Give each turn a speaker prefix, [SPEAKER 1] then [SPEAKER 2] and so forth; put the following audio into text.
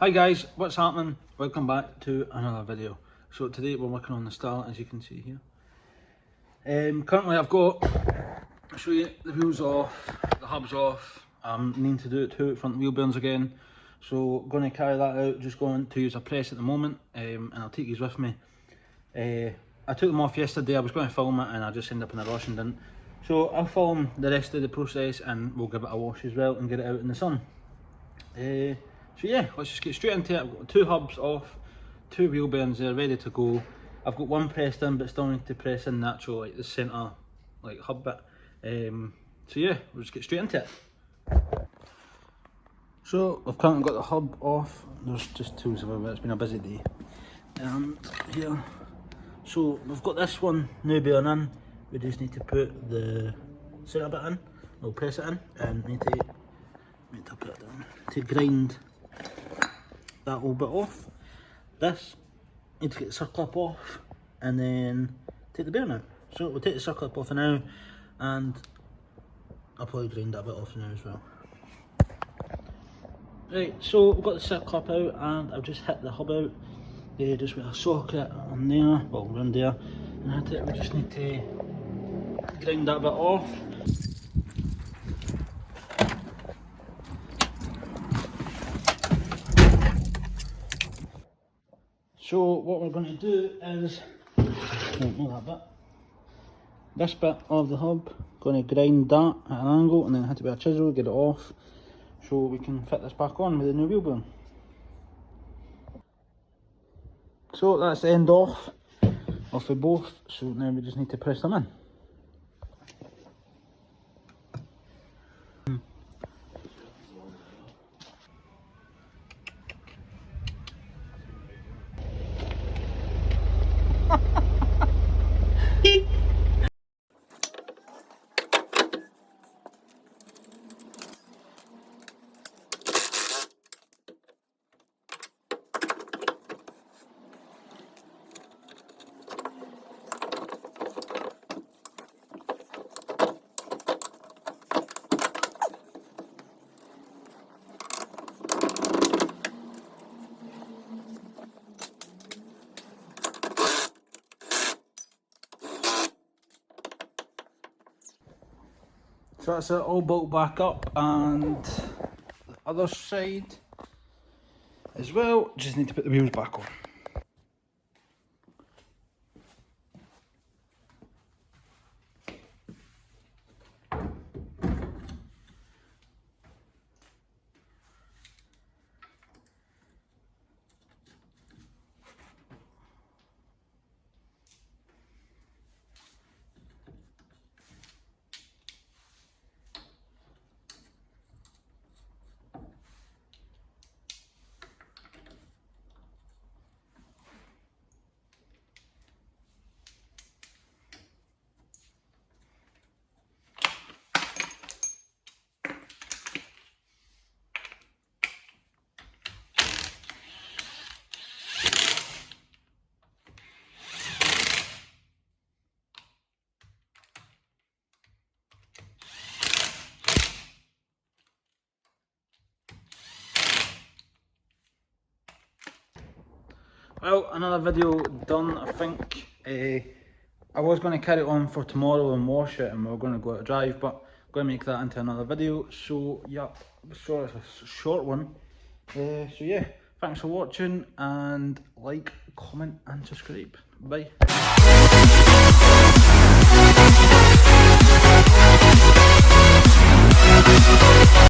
[SPEAKER 1] Hi guys, what's happening? Welcome back to another video. So today we're working on the Starlet, as you can see here. Currently I've got, I'll show you the wheels off, the hubs off. I'm needing to do it to front wheel bearings again. So going to carry that out, just going to use a press at the moment, and I'll take these with me. I took them off yesterday, I was going to film it and I just ended up in a rush and didn't. So I'll film the rest of the process and we'll give it a wash as well and get it out in the sun. So yeah, let's just get straight into it. I've got two hubs off, two wheel bearings there ready to go. I've got one pressed in but still need to press in the actual, like the centre hub bit. So yeah, we'll just get straight into it. So I've currently got the hub off. There's just tools everywhere, it's been a busy day. And here, so we've got this one now bearing in. We just need to put the centre bit in. We'll press it in and need to put it down to grind that whole bit off. This, need to get the circlip off and then take the bearing out. So we'll take the circlip off for now and I'll probably grind that bit off now as well. Right, so we've got the circlip out and I've just hit the hub out. Just with a socket on there, well around there, and that's it. We just need to grind that bit off. So what we're going to do is, not that bit, this bit of the hub, going to grind that at an angle and then hit it with a chisel, get it off, so we can fit this back on with the new wheel bearing. So that's the end off of both, so now we just need to press them in. So that's it all built back up, and the other side as well, just need to put the wheels back on. Well, another video done, I think. I was going to carry it on for tomorrow and wash it and we were going to go out to drive, but I'm going to make that into another video. So yeah, sure it's a short one. So yeah, thanks for watching and like, comment and subscribe. Bye.